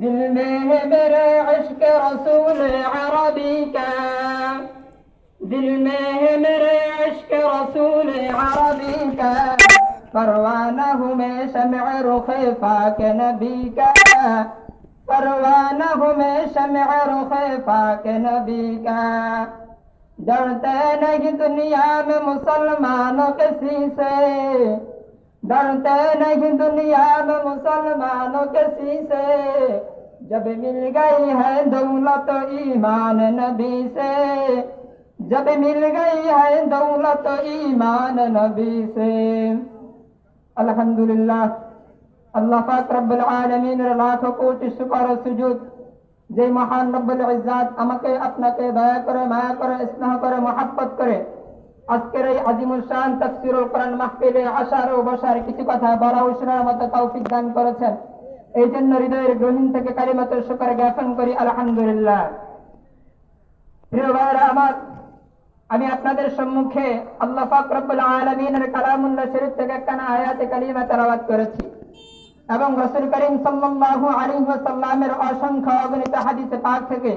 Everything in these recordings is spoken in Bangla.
दिल में है मेरे इश्क रसूल अरबी का, दिल में है मेरे इश्क रसूल अरबी का, परवाना हूँ मैं शम्अ रुख़ पाक नबी का, परवाना हूँ मैं शम्अ रुख़ पाक नबी का। डरते नहीं दुनिया में मुसलमानों किसी से, डरते नहीं दुनिया में मुसलमानों किसी से, जब मिल गई है दौलत ईमान नबी से, जब मिल गई है दौलत ईमान नबी से। अल्हम्दुलिल्लाह, अल्लाह पाक रब्बुल आलमीन लाखों कोटि शुक्र और सुजूद, যে মহান রব্বুল ইজ্জাত আমাকে আপনাকে দয়া করে মায়া করে স্নেহ করে মহব্বত করে আজকের এই আজিমুল শান তাফসীরুল কোরআন মাহফিলে আসার ও বসার কিছু কথা বলা ও শোনার মতো তৌফিক দান করেছেন, এই জন্য হৃদয়ের গহীন থেকে কালিমাতুল শুকর জ্ঞাপন করি আলহামদুলিল্লাহ। প্রিয় ভাইরা আমার, আমি আপনাদের সম্মুখে আল্লাহ পাক রব্বুল আলামিনের কালামুল্লাহ শরীফ থেকে একখানা আয়াতে কালিমা তেলাওয়াত করেছি এবং রাসূল করিম সাল্লাল্লাহু আলাইহি ওয়াসাল্লামের অসংখ্য অগণিত হাদিস পাক থেকে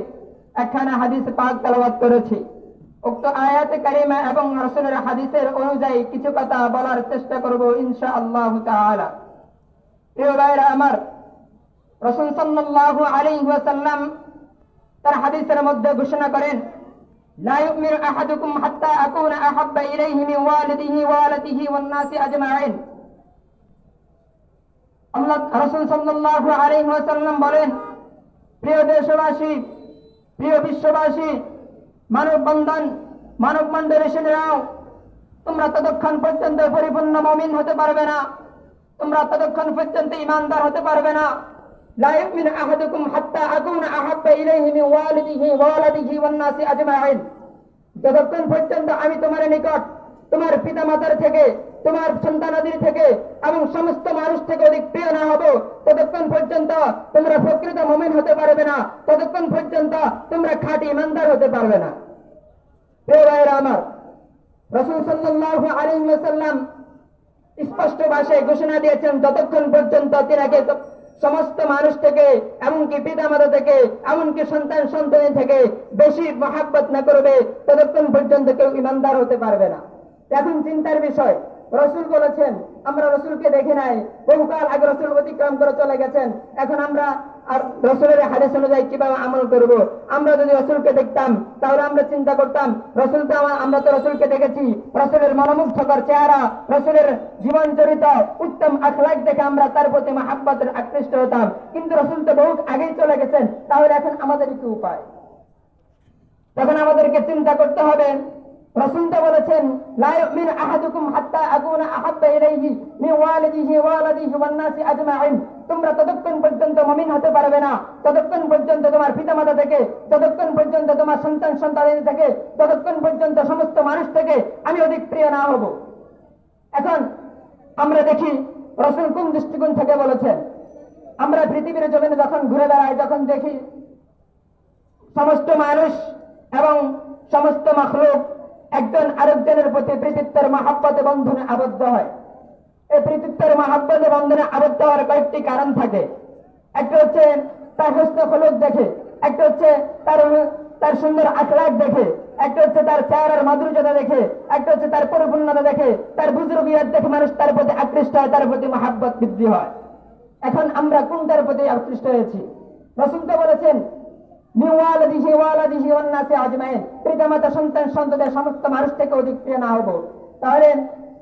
একখানা হাদিস পাক তেলাওয়াত করেছি। উক্ত আয়াতে কারিমা এবং রাসূলের হাদিসের অনুযায়ী কিছু কথা বলার চেষ্টা করব ইনশাআল্লাহ তাআলা। প্রিয় ভাইরা আমার, রাসূল সাল্লাল্লাহু আলাইহি ওয়াসাল্লাম তার হাদিসের মধ্যে ঘোষণা করেন, লা ইউমিনু আহাদুকুম হাত্তা আকুনা আহাব্বা ইলাইহি মিন ওয়ালিদিহি ওয়া ওয়ালাদিহি ওয়ান নাসি আজমাইন। আল্লাহ রাসূল সাল্লাল্লাহু আলাইহি ওয়াসাল্লাম বলেন, প্রিয় দেশবাসী, প্রিয় বিশ্ববাসী, মানব বন্ধন, মানব মণ্ডলী শুনে নাও, তোমরা ততক্ষণ পর্যন্ত পরিপূর্ণ মুমিন হতে পারবে না, তোমরা ততক্ষণ পর্যন্ত ঈমানদার হতে পারবে না। লা ইউমিনু আহাদুকুম হাত্তা আকুনা আহাব্বা ইলাইহি মিন ওয়ালিদিহি ওয়া ওয়ালাদিহি ওয়ান নাসি আজমাইন। যতক্ষণ পর্যন্ত আমি তোমার নিকট তোমার পিতামাতার থেকে, তোমার সন্তানাদির থেকে এবং সমস্ত মানুষ থেকে অধিক প্রিয় না হব, ততক্ষণ পর্যন্ত তোমরা প্রকৃত মুমিন হতে পারবে না, ততক্ষণ পর্যন্ত তোমরা খাঁটি ইমানদার হতে পারবে না। প্রিয় ভাইরা আমার, রাসূল সাল্লাল্লাহু আলাইহি ওয়াসাল্লাম স্পষ্ট ভাষায় ঘোষণা দিয়েছেন, যতক্ষণ পর্যন্ত তিনাকে সমস্ত মানুষ থেকে, এমনকি পিতামাতা থেকে, এমনকি সন্তান সন্ততি থেকে বেশি মহব্বত না করবে, ততক্ষণ পর্যন্ত কেউ ইমানদার হতে পারবে না। এখন চিন্তার বিষয়, রসুল বলেছেন, আমরা রসুলকে দেখি নাই, বহুকাল আগে রসুল অতিক্রম করে চলে গেছেন, এখন আমরা আর রসুলের হাদিস অনুযায়ী কিভাবে আমল করব? আমরা যদি রসুলকে দেখতাম তাহলে আমরা চিন্তা করতাম, রসুল তো আমরা তো রসুলকে দেখেছি, রসুলের মনোমুগ্ধকর চেহারা, রসুলের জীবন চরিত্র, উত্তম আখলাক দেখে আমরা তার প্রতি মহব্বতের আকৃষ্ট হতাম, কিন্তু রসুল তো বহু আগেই চলে গেছেন, তাহলে এখন আমাদের কি উপায়? তখন আমাদেরকে চিন্তা করতে হবে, রাসূল তো বলেছেন, লা ইউমিনু আহাদুকুম হাত্তা আকুনা আহাব্বা ইলাইহি মিন ওয়ালিদিহি ওয়া ওয়ালাদিহি ওয়ান নাসি আজমাইন। তোমরা ততক্ষণ পর্যন্ত মুমিন হতে পারবে না, ততক্ষণ পর্যন্ত তোমার পিতামাতা থেকে, ততক্ষণ পর্যন্ত তোমার সন্তান সন্ততি থেকে, ততক্ষণ পর্যন্ত সমস্ত মানুষ থেকে আমি অধিক প্রিয় না হব। এখন আমরা দেখি রাসূল কোন দৃষ্টিকোণ থেকে বলেছেন। আমরা পৃথিবীর জমিনে যখন ঘুরে বেড়াই, যখন দেখি সমস্ত মানুষ এবং সমস্ত মাখলুক একজন আরেকজনের প্রতি প্রীতিত্বের মহব্বতে বন্ধনে আবদ্ধ হয়। এই প্রীতিত্বের মহব্বতে বন্ধনে আবদ্ধ হওয়ার কয়েকটি কারণ থাকে। একটা হচ্ছে তার হুসন খুলুক দেখে, একটা হচ্ছে তার সুন্দর আখলাক দেখে, একটা হচ্ছে তার চেহারার মাধুর্যতা দেখে, একটা হচ্ছে তার পরিপূর্ণতা দেখে, তার বুজুর্গিয়াত দেখে মানুষ তার প্রতি আকৃষ্ট হয়, তার প্রতি মহব্বত বৃদ্ধি হয়। এখন আমরা কোনটার প্রতি আকৃষ্ট হয়েছি? রাসূল তো বলেছেন, পিতামাতা সন্তান সন্ততি সমস্ত মানুষ থেকে অধিক প্রিয় না হবো। তাহলে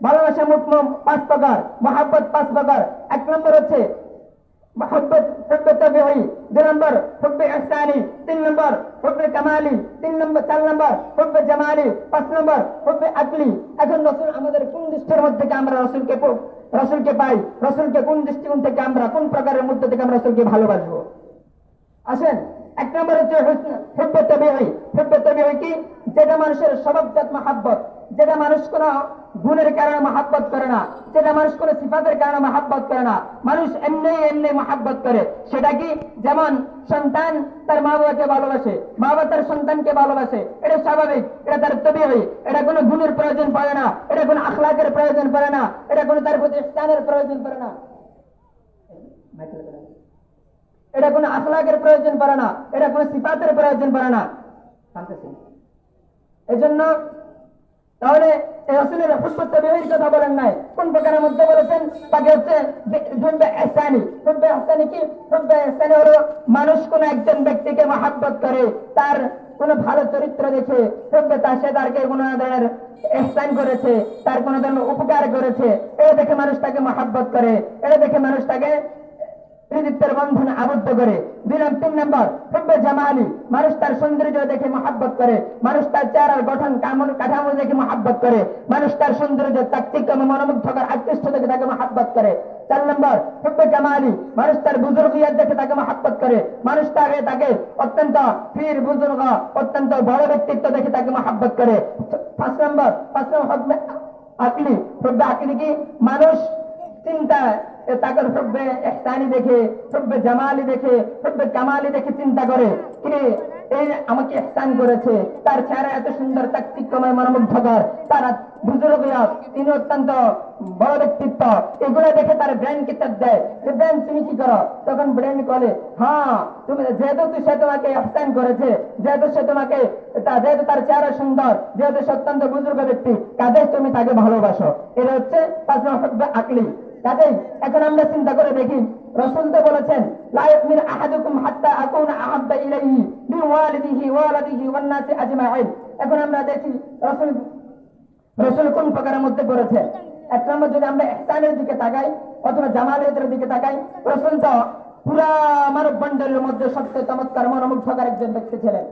ভালোবাসা মোট 5 প্রকার, মহব্বত 5 প্রকার। 1 নম্বর হচ্ছে মহব্বত হুব্বে তাবিঈ, 2 নম্বর হুব্বে ইহসানি, 3 নম্বর হুব্বে কামালি, 4 নম্বর হুব্বে জামালি, 5 নম্বর হুব্বে আকলি। এখন রাসূল আমাদের কোন দৃষ্টির মধ্যে থেকে আমরা রাসূলকে পাই? রাসূলকে কোন দৃষ্টিকোণ থেকে আমরা, কোন প্রকারের মধ্যে থেকে আমরা রাসূলকে ভালোবাসবো? আসেন, 1 নম্বর হচ্ছে হুব্বে তাবিঈ। হুব্বে তাবিঈ কি? যেটা মানুষের স্বভাবজাত মহব্বত, যেটা মানুষ কোনো গুণের কারণে মহব্বত করে না, যেটা মানুষ কোনো সিফাতের কারণে মহব্বত করে না, মানুষ এমনি মহব্বত করে। সেটা কি? যেমন সন্তান তার মা বাবাকে ভালোবাসে, মা বাবা তার সন্তানকে ভালোবাসে, এটা স্বাভাবিক, এটা তার তাবিঈ, এটা কোনো গুণের প্রয়োজন পড়ে না, এটা কোনো আখলাকের প্রয়োজন পড়ে না, এটা কোনো তার প্রতি ইহসানের প্রয়োজন পড়ে না। এটা কোনো আখলাকের প্রয়োজন পড়ে না, এটা কোনো সিফাতের প্রয়োজন পড়ে না। এই জন্য তাহলে রাসূলের হুব্বুত তাবিঈর কথা বলেন নাই, কোন প্রকারের মধ্যে বলেছেন? তাকে হচ্ছে হুব্বে ইহসানি। হুব্বে ইহসানি কি? হুব্বে ইহসানি হলো মানুষ কোন একজন ব্যক্তিকে মহব্বত করে, তার কোন ভালো চরিত্র দেখে হুব্বে সে তাকে কোন ধরনের ইহসান করেছে, তার কোন ধরনের উপকার করেছে, এটা দেখে মানুষ তাকে মহব্বত করে, এটা দেখে মানুষ তাকে হৃদয়ের বন্ধনে আবদ্ধ করে। 3 নম্বর হুব্বে জামালি, মানুষ তার সৌন্দর্য দেখে মহব্বত করে, মানুষ তার চেহারার গঠন কাঠামো দেখে মহব্বত করে, মানুষ তার সৌন্দর্য তাকতিক্যম মনোমুগ্ধকর আকৃষ্ট দেখে তাকে মহব্বত করে। 4 নম্বর হুব্বে জামালি, মানুষ তার বুজুর্গিয়াত দেখে তাকে মহব্বত করে, মানুষ তাকে অত্যন্ত পীর বুজুর্গ অত্যন্ত বড় ব্যক্তিত্ব দেখে তাকে মহব্বত করে। 5 নম্বর হুব্বে আকলি। হুব্বে আকলি কি? মানুষ চিন্তা তাকে হুব্বে ইহসানি দেখে, হুব্বে জামালি দেখে, হুব্বে কামালি দেখে চিন্তা করে কি এই আমাকে ইহসান করেছে, তার চেহারা এত সুন্দর তাকতিক্যময় মনোমুগ্ধকর, তার বুজুর্গিয়াত, তিনি অত্যন্ত বড় ব্যক্তিত্ব, এগুলো দেখে তার ব্রেনকে চাপ দেয় যে ব্রেন তুমি কি করো? তখন ব্রেন বলে হ্যাঁ তুমি যেহেতু সে তোমাকে ইহসান করেছে, যেহেতু সে তোমাকে যেহেতু তার চেহারা সুন্দর, যেহেতু সে অত্যন্ত বুজুর্গ ব্যক্তি, কাজে তুমি তাকে ভালোবাসো। এটা হচ্ছে 5 নম্বর হুব্বে আকলি। কাজেই এখন আমরা চিন্তা করে দেখি, রাসূল তো বলেছেন লা ইউমিনু আহাদুকুম হাত্তা আকুনা আহাব্বা ইলাইহি মিন ওয়ালিদিহি ওয়া ওয়ালাদিহি ওয়ান নাসি আজমাইন। এখন আমরা দেখি রাসূল কোন প্রকারের মধ্যে বলেছেন। এক নম্বর যদি আমরা ইহসানের দিকে তাকাই অথবা জামালের দিকে তাকাই, রাসূল তো পুরা মানব মণ্ডলের মধ্যে সবচেয়ে চমৎকার মনোমুগ্ধকর একজন ব্যক্তি ছিলেন।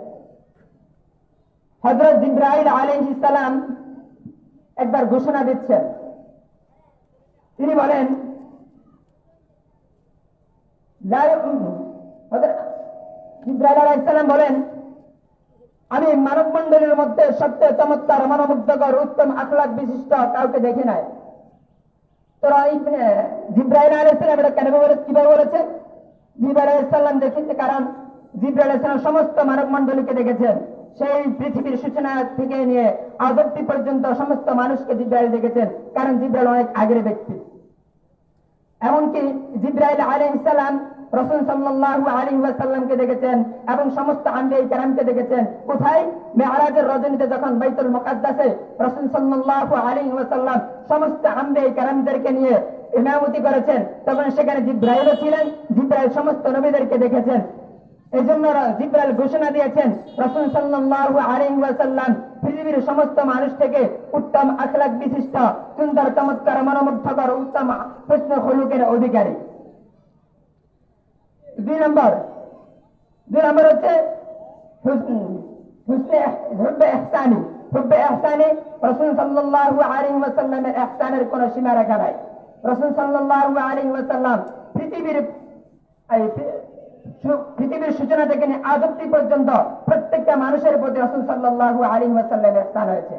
হযরত জিবরাইল আলাইহিস সালাম একবার ঘোষণা দিচ্ছেন, তিনি বলেন জিবরাইল আলাইহিস সালাম বলেন আমি মানব মণ্ডলের মধ্যে সবচেয়ে চমৎকার মনোমুগ্ধকর উত্তম আখলাক বিশিষ্ট কাউকে দেখি নাই। তোরা জিবরাইল আলাইহিস সালাম এটা কেন কিভাবে বলেছেন? জিবরাইল আলাইহিস সালাম দেখেছে কারণ জিবরাইল আলাইহিস সালাম সমস্ত মানব মণ্ডলীকে দেখেছেন, সেই পৃথিবীর সূচনা থেকে নিয়ে আজ অবধি পর্যন্ত সমস্ত মানুষকে জিবরাইল দেখেছেন, কারণ জিবরাইল অনেক আগের ব্যক্তি। এমনকি জিবরাইল আলাইহিস সালাম রাসূল সাল্লাল্লাহু আলাইহি ওয়াসাল্লামকে দেখেছেন এবং সমস্ত আম্বিয়া কেরামকে দেখেছেন। কোথায়? মেরাজের রজনীতে যখন বাইতুল মুকাদ্দাসে রাসূল সাল্লাল্লাহু আলাইহি ওয়াসাল্লাম সমস্ত আম্বিয়া কেরামদেরকে নিয়ে ইমামতি করেছেন, তখন সেখানে জিবরাইলও ছিলেন। জিবরাইল সমস্ত নবীদেরকে দেখেছেন। এই জন্য জিবরাইল ঘোষণা দিয়েছেন রাসূল সাল্লাল্লাহু আলাইহি ওয়াসাল্লাম পৃথিবীর সমস্ত মানুষ থেকে উত্তম আখলাক বিশিষ্ট, সুন্দর চমৎকার মনোমুগ্ধকর উত্তম হুসনে খুলুকের অধিকারী। 2 নম্বর হচ্ছে হুব্বে ইহসানি। হুব্বে ইহসানি রাসূল সাল্লাল্লাহু আলাইহি ওয়াসাল্লামের ইহসানের কোনো সীমা রেখা নাই। রাসূল সাল্লাল্লাহু আলাইহি ওয়াসাল্লাম পৃথিবীর সূচনা থেকে নিয়ে আজ অবধি পর্যন্ত প্রত্যেকটা মানুষের প্রতি রাসূল সাল্লাল্লাহু আলাইহি ওয়াসাল্লামের ইহসান হয়েছে।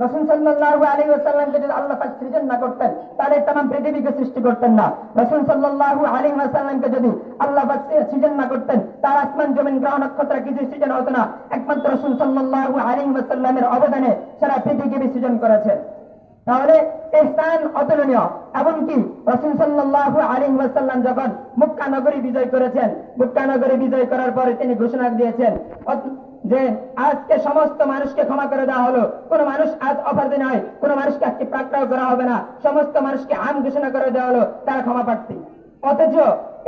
রাসূল সাল্লাল্লাহু আলাইহি ওয়াসাল্লামকে যদি আল্লাহ পাক সৃজন না করতেন তাহলে तमाम পৃথিবীকে সৃষ্টি করতেন না। রাসূল সাল্লাল্লাহু আলাইহি ওয়াসাল্লামকে যদি আল্লাহ পাক সৃজন না করতেন তাহলে আসমান জমিন গ্রহ নক্ষত্র কিছু সৃজন হতো না। একমাত্র রাসূল সাল্লাল্লাহু আলাইহি ওয়াসাল্লামের অবদানে সারা পৃথিবী সৃজন করেছেন। তাহলে ইহসান অতুলনীয়। এমনকি রাসূল সাল্লাল্লাহু আলাইহি ওয়াসাল্লাম যখন মক্কা নগরী বিজয় করেছেন, মক্কা নগরী বিজয় করার পরে তিনি ঘোষণা দিয়েছেন যে আজকে সমস্ত মানুষকে ক্ষমা করে দেওয়া হলো, কোন মানুষ আজ অপরাধী নয়, কোন মানুষকে আজকে পাকড়াও করা হবে না, সমস্ত মানুষকে আম ঘোষণা করে দেওয়া হলো তারা ক্ষমা প্রার্থী। অথচ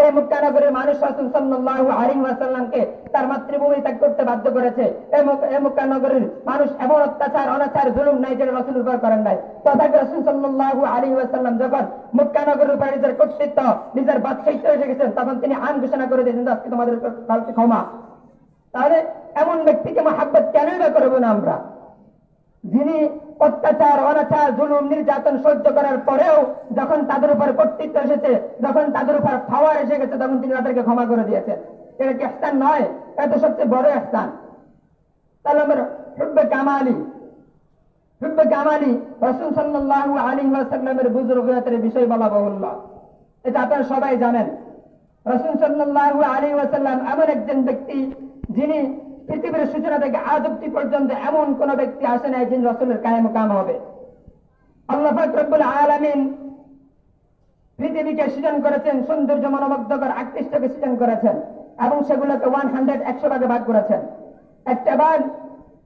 এই মক্কা নগরীর মানুষ রাসূল সাল্লাল্লাহু আলাইহি ওয়াসাল্লামকে তার মাতৃভূমি ত্যাগ করতে বাধ্য করেছে। এই মক্কা নগরীর মানুষ এমন অত্যাচার অনাচার জুলুম নাই যেটা রাসূলের উপর করেন নাই। তথাপি রাসূল সাল্লাল্লাহু আলাইহি ওয়াসাল্লাম যখন মক্কা নগরীর উপর নিজের কর্তৃত্ব নিজের বাদশাহিত্ব এসে গেছেন তখন তিনি আইন ঘোষণা করে দিয়েছেন আজকে তোমাদের কালকে ক্ষমা। তাহলে এমন ব্যক্তিকে মহব্বত কেনই বা করবো না আমরা, যিনি অত্যাচার অনাচার জুলুম নির্যাতন সহ্য করার পরেও যখন তাদের উপর কর্তৃত্ব এসেছে, যখন তাদের উপর পাওয়ার এসে গেছে তখন তিনি তাদেরকে ক্ষমা করে দিয়েছেন। এটা কি ইহসান নয়? এটা সবচেয়ে বড় ইহসান। তাহলে আমরা হুব্বে কামালি রাসূল সাল্লাল্লাহু আলাইহি ওয়াসাল্লামের বুজুর্গিয়াতের বিষয় বলা বাহুল্য, এটা আপনারা সবাই জানেন। রাসূল সাল্লাল্লাহু আলাইহি ওয়াসাল্লাম এমন একজন ব্যক্তি যিনি পৃথিবীর সূচনা থেকে আজ অবধি পর্যন্ত এমন কোন ব্যক্তি আসে নাই যিনি রাসূলের কায়েম কাম হবে। আল্লাহ পাক রব্বুল আলামিন পৃথিবীকে সৃজন করেছেন, সৌন্দর্য মনোমুগ্ধকর আকৃষ্টকে সৃজন করেছেন এবং সেগুলোকে 100 ভাগে ভাগ করেছেন। একটা ভাগ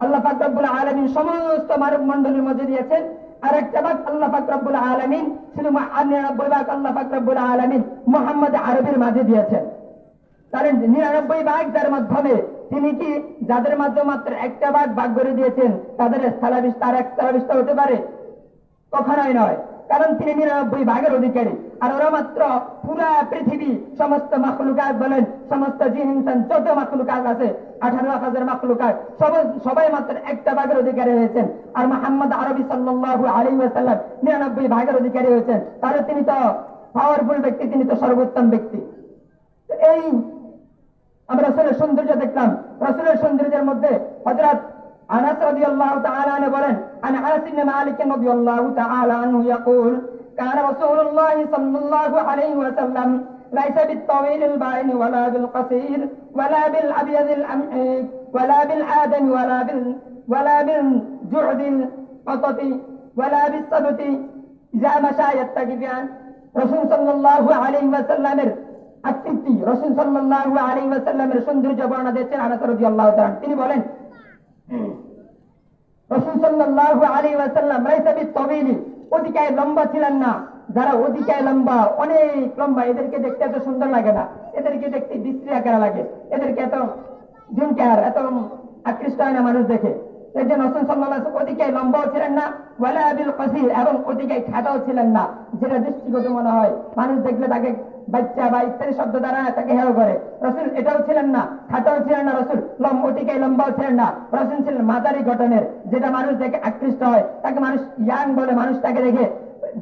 আল্লাহ পাক রব্বুল আলামিন সমস্ত মানব মণ্ডলীর মধ্যে দিয়েছেন, আর একটা ভাগ আল্লাহ পাক রব্বুল আলামিন শুধু 99 ভাগ আল্লাহ পাক রব্বুল আলামিন মুহাম্মদ আরবির মাঝে দিয়েছেন। তার 99 ভাগ যার মাধ্যমে তিনি কি যাদের মাধ্যমে মাত্র একটা ভাগ ভাগ করে দিয়েছেন তাদের স্থলাভিষিক্ত হতে পারে? কখনোই নয়, কারণ তিনি 99 ভাগের অধিকারী। আর ওরা মাত্র পুরা পৃথিবী সমস্ত মাখলুকাত বলেন, সমস্ত জিন ইনসান যত মাখলুকাত আছে 18,000 মাখলুকাত সবাই মাত্র একটা ভাগের অধিকারী হয়েছেন। আর মুহাম্মদ আরবি সাল্লাল্লাহু আলাইহি ওয়াসাল্লাম 99 ভাগের অধিকারী হয়েছেন। তাহলে তিনি তো পাওয়ারফুল ব্যক্তি, তিনি তো সর্বোত্তম ব্যক্তি। এই আমরা রাসূলের সৌন্দর্য দেখলাম। রাসূলের সৌন্দর্যের মধ্যে হযরত আনাস রাদিয়াল্লাহু তাআলা আনহু বলেন, আন আনাস ইবনে মালিক রাদিয়াল্লাহু তাআলা আনহু ইয়াকুল কানা রাসূলুল্লাহ সাল্লাল্লাহু আলাইহি ওয়াসাল্লাম লাইসা বিত-তাওয়িল আল-বাইন ওয়ালা বিল-কাসীর ওয়ালা বিল-আবয়াদ আল-আমহিক ওয়ালা বিল-আদম ওয়ালা বিল-জু'দিল আতাতি ওয়ালা বিস-সাবতি ইযা মাশা ইয়াত্তাকিফান। রাসূল সাল্লাল্লাহু আলাইহি ওয়াসাল্লামের আকৃতি, রাসূল সাল্লাল্লাহু আলাইহি ওয়াসাল্লামের সৌন্দর্য বর্ণনা দিচ্ছেন আনাস রাদিয়াল্লাহু তাআলা। তিনি বলেন, রাসূল সাল্লাল্লাহু আলাইহি ওয়াসাল্লাম লাইসা বিত-তাওয়িল, অতিকায় লম্বা ছিলেন না। যারা অতিকায় লম্বা, অনেক লম্বা, এদেরকে দেখতে এত সুন্দর লাগে না, এদেরকে দেখতে বিশ্রী আকার লাগে, এদেরকে এত ঝুমকার এত আকৃষ্ট হয় না মানুষ দেখে। এই জন্য রাসূল সাল্লাল্লাহু আলাইহি ওয়াসাল্লাম অতিকায় লম্বাও ছিলেন না, ওয়ালা বিল কাসীর, এবং অতিকায় খাটাও ছিলেন না, যেটা দৃষ্টিগত মনে হয়। মানুষ দেখলে তাকে বাচ্চা বা ইত্যাদি শব্দ দ্বারা তাকে হেয় করে। রাসূল এটাও ছিলেন না, খাটাও ছিলেন না, রাসূল অতিকায় লম্বাও ছিলেন না। রাসূল ছিলেন মাঝারি গঠনের, যেটা মানুষ দেখে আকৃষ্ট হয়। তাকে মানুষ ইয়াং বলে, মানুষ তাকে দেখে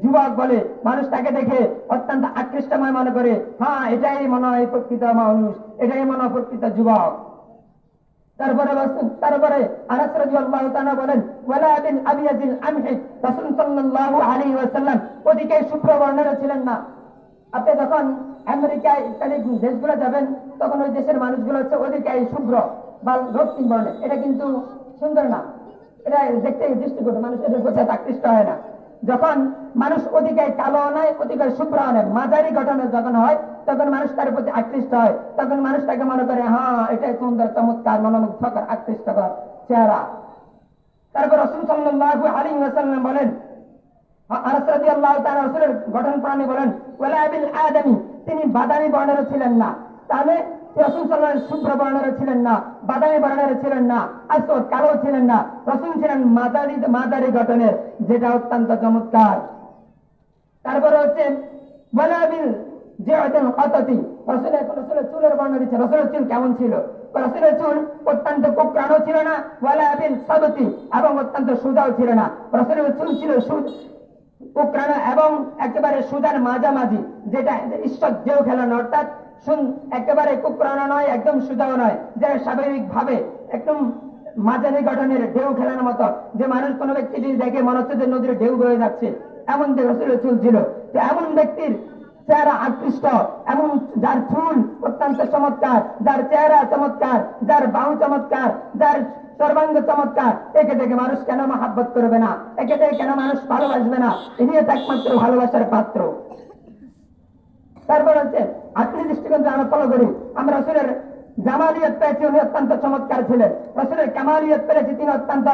যুবক বলে, মানুষ তাকে দেখে অত্যন্ত আকৃষ্টময় মনে করে। হ্যাঁ, এটাই মনে হয় প্রকৃত মানুষ, এটাই মনে হয় প্রকৃত যুবক। তারপরে আনাস রাদিয়াল্লাহু তাআলা বলেন, ওয়ালা বিল আবয়াদিল আমহিক, রাসূল সাল্লাল্লাহু আলাইহি ওয়াসাল্লাম অতিকায় শুভ্র বর্ণের ছিলেন না। আপনি যখন আমেরিকায় ইত্যাদি দেশগুলো যাবেন, তখন ওই দেশের মানুষগুলো হচ্ছে অতিকায় শুভ্র বা রক্তিম বর্ণের। এটা কিন্তু সুন্দর না, এটা দেখতে দৃষ্টিগত, মানুষ এদের প্রতি আকৃষ্ট হয় না। যখন মানুষ অতিকায় কালো নয়, অতিকায় শুভ্র নয়, মাঝারি গঠনের যখন হয়, তখন মানুষ তার প্রতি আকৃষ্ট হয়। তখন মানুষ তাকে মনে করে, হ্যাঁ, এটাই সুন্দর, চমৎকার, মনোমুগ্ধকর, আকৃষ্টকর চেহারা। তারপর রাসূল সাল্লাল্লাহু আলাইহি ওয়াসাল্লাম বলেন, আনাস রাদিয়াল্লাহু তাআলা রাসূলের গঠন প্রণালী বলেন, ওয়ালা বিল আদমি, তিনি বাদামি বর্ণের ছিলেন না। তাহলে রাসূল সাল্লাল্লাহু আলাইহি ওয়াসাল্লাম শুভ্র বর্ণের ছিলেন না, বাদামি বর্ণের ছিলেন না, আসওয়াদ কালো ছিলেন না। রাসূল ছিলেন মাঝারি গঠনের, যেটা অত্যন্ত চমৎকার। তারপরে হচ্ছে ওয়ালা বিল জি'দিল আতাতি, রাসূলের চুলের বর্ণনা দিচ্ছে। রাসূলের চুল কেমন ছিল? রাসূলের চুল অত্যন্ত কোঁকড়ানো ছিল না, ওয়ালা বিল সাবতি, এবং অত্যন্ত সোজাও ছিল না। রাসূলের চুল ছিল কোঁকড়ানো এবং একেবারে সোজার মাঝামাঝি, যেটা ঈশ্বর যেও খেলানো, অর্থাৎ একেবারে কোঁকড়ানো নয়, একদম সোজাও নয়, যেটা স্বাভাবিক ভাবে একদম মাঝারি গঠনের, ঢেউ খেলানোর মতো, যে মানুষ কোনো ব্যক্তি যদি দেখে মনে হচ্ছে যে নদীর ঢেউ বয়ে যাচ্ছে, এমন রাসূলের চুল ছিল। তো এমন ব্যক্তির চেহারা আকৃষ্ট, এমন যার চুল অত্যন্ত চমৎকার, যার চেহারা চমৎকার, যার বাহু চমৎকার, যার সর্বাঙ্গ চমৎকার, একে দেখে মানুষ কেন মহাব্বত করবে না? একে দেখে কেন মানুষ ভালোবাসবে না? ইনি একমাত্র ভালোবাসার পাত্র। তারপর হচ্ছে আকৃতি দৃষ্টিকোণ আমরা ফলো করি। আমরা রাসূলের জামালিয়ত পেয়েছি, উনি অত্যন্ত চমৎকার ছিলেন। রাসূলের কামালিয়ত পেয়েছি, তিনি অত্যন্ত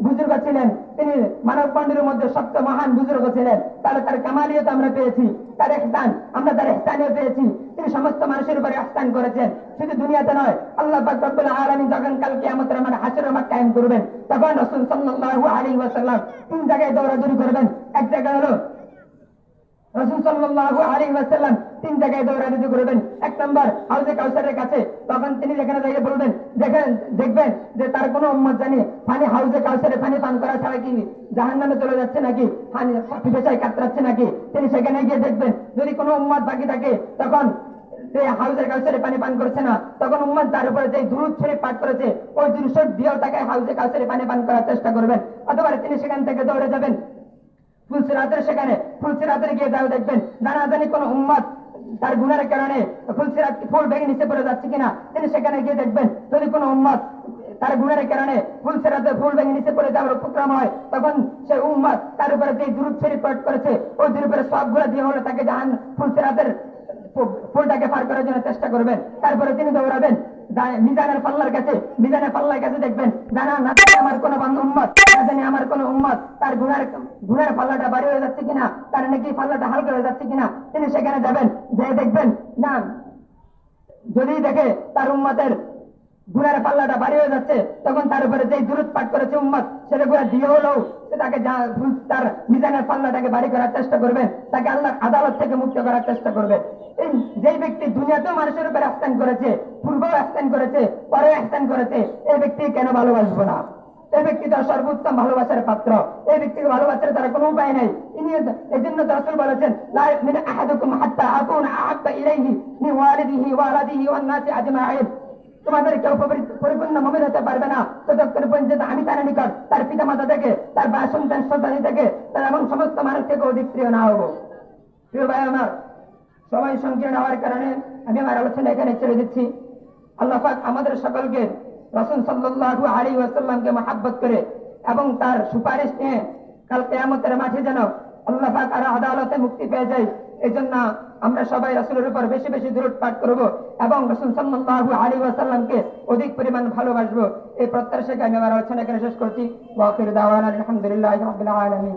বুজুর্গ ছিলেন, তিনি মানব মণ্ডলীর মধ্যে সবচেয়ে মহান বুজুর্গ ছিলেন। তাহলে তার কামালিয়ত আমরা পেয়েছি, তার ইহসান, আমরা তার ইহসানিও পেয়েছি। তিনি সমস্ত মানুষের উপরে ইহসান করেছেন, শুধু দুনিয়াতে নয়। আল্লাহ পাক রব্বুল আলামিন যখন কাল কিয়ামতের মাঠে হাশরের মাঠ কায়েম করবেন, তখন রাসূল সাল্লাল্লাহু আলাইহি ওয়াসাল্লাম 3 জায়গায় দৌড়াদৌড়ি করবেন। এক জায়গায় হলো রাসূল সাল্লাল্লাহু আলাইহি ওয়াসাল্লাম 3 জায়গায় দৌড়াদৌড়ি করবেন। 1 নম্বর হাউজে কাউসারের কাছে, তখন তিনি যেখানে যাইয়ে বলবেন, দেখবেন যে তার কোনো উম্মত জানি পানি হাউজে কাউসারে পানি পান করা ছাড়া কি জাহান্নামে চলে যাচ্ছে নাকি, পানি পিপাসায় কাতরাচ্ছে নাকি। তিনি সেখানে গিয়ে দেখবেন, যদি কোনো উম্মত বাকি থাকে, তখন হাউজের কাউসারে পানি পান করছে না, তখন উম্মত তার উপরে যে দুরূদ শরীফ পাঠ করেছে, ওই দুরূদ শরীফ দিয়েও তাকে হাউজে কাউসারে পানি পান করার চেষ্টা করবেন। অথবা তিনি সেখান থেকে দৌড়ে যাবেন ফুলসিরাতের, সেখানে ফুলসিরাতের গিয়ে যাও দেখবেন জানাজানি কোন উম্মত তার গুনাহের কারণে ফুলসিরাত ফুল ভেঙে নিচে পড়ে যাচ্ছে কিনা। তিনি সেখানে গিয়ে দেখবেন, যদি কোনো উম্মত তার গুণের কারণে ফুল সেরাতে ফুল ভেঙে নিচে পড়ে যাওয়ার উপক্রম হয়, তখন সে উম্মত তার উপরে যে দুরূদ শরীফ পাঠ করেছে ওই দুরূদের উপরে সবগুলো দিয়ে হলো তাকে জাহান ফুল সেরাতের ফুলটাকে পার করার জন্য চেষ্টা করবেন। তারপরে তিনি দৌড়াবেন মিজানের পাল্লার কাছে, মিজানের পাল্লার কাছে দেখবেন জানা না আমার কোন উম্মত, না জানি আমার কোন উম্মত তার গুণের পাল্লাটা বাড়ি হয়ে যাচ্ছে কিনা, তার নাকি পাল্লাটা হালকা হয়ে যাচ্ছে কিনা। তিনি সেখানে যাবেন, যে দেখবেন না যদি দেখে তার উম্মতের গুণের পাল্লাটা বাড়ি হয়ে যাচ্ছে, তখন তার উপরে যে দুরূদ পাঠ করেছে উম্মত সেটা করে দিয়ে হলেও সে তাকে তার মিজানের পাল্লাটাকে বাড়ি করার চেষ্টা করবেন, তাকে আল্লাহর আদালত থেকে মুক্ত করার চেষ্টা করবেন। এই যে ব্যক্তি দুনিয়াতেও মানুষের উপর ihsan করেছে, পূর্বেও ihsan করেছে, পরেও ihsan করেছে, এই ব্যক্তি কেন ভালোবাসবো না? এই ব্যক্তি তার সর্বোত্তম ভালোবাসার পাত্র, এই ব্যক্তিকে ভালোবাসার তার কোনো উপায় নাই। এই জন্য রাসূল বলেছেন লা ইউমিনু আহাদুকুম হাত্তা আকুনা আহাব্বা ইলাইহি মিন ওয়ালিদিহি ওয়া ওয়ালাদিহি ওয়ান নাসি আজমাইন। তোমাদের কেউ পরিপূর্ণ মুমিন হতে পারবে না ততক্ষণ পর্যন্ত আমি তার নিকট তার পিতামাতা থেকে, তার সন্তান থেকে, তার এবং সমস্ত মানুষ থেকে অধিক প্রিয় না হবো। প্রিয় ভাই আমার, সময় সংকীর্ণ হওয়ার কারণে আমি আমার আলোচনা এখানে ছেড়ে দিচ্ছি। আল্লাহ পাক আমাদের সকলকে রাসূল সাল্লাল্লাহু আলাইহি ওয়াসাল্লামকে মহব্বত করে এবং তার সুপারিশ নিয়ে কাল কিয়ামতের মাঠে যেন আল্লাহ পাক আর আদালতে মুক্তি পেয়ে যায়, এই জন্য আমরা সবাই রাসূলের উপর বেশি বেশি দুরূদ পাঠ করব এবং রাসূল সাল্লাল্লাহু আলাইহি ওয়াসাল্লামকে অধিক পরিমাণ ভালোবাসবো। এই প্রত্যাশাকে আমি আমার আলোচনা এখানে শেষ করছি। ওয়া আখিরু দাওয়ানা আলহামদুলিল্লাহি রাব্বিল আলামিন।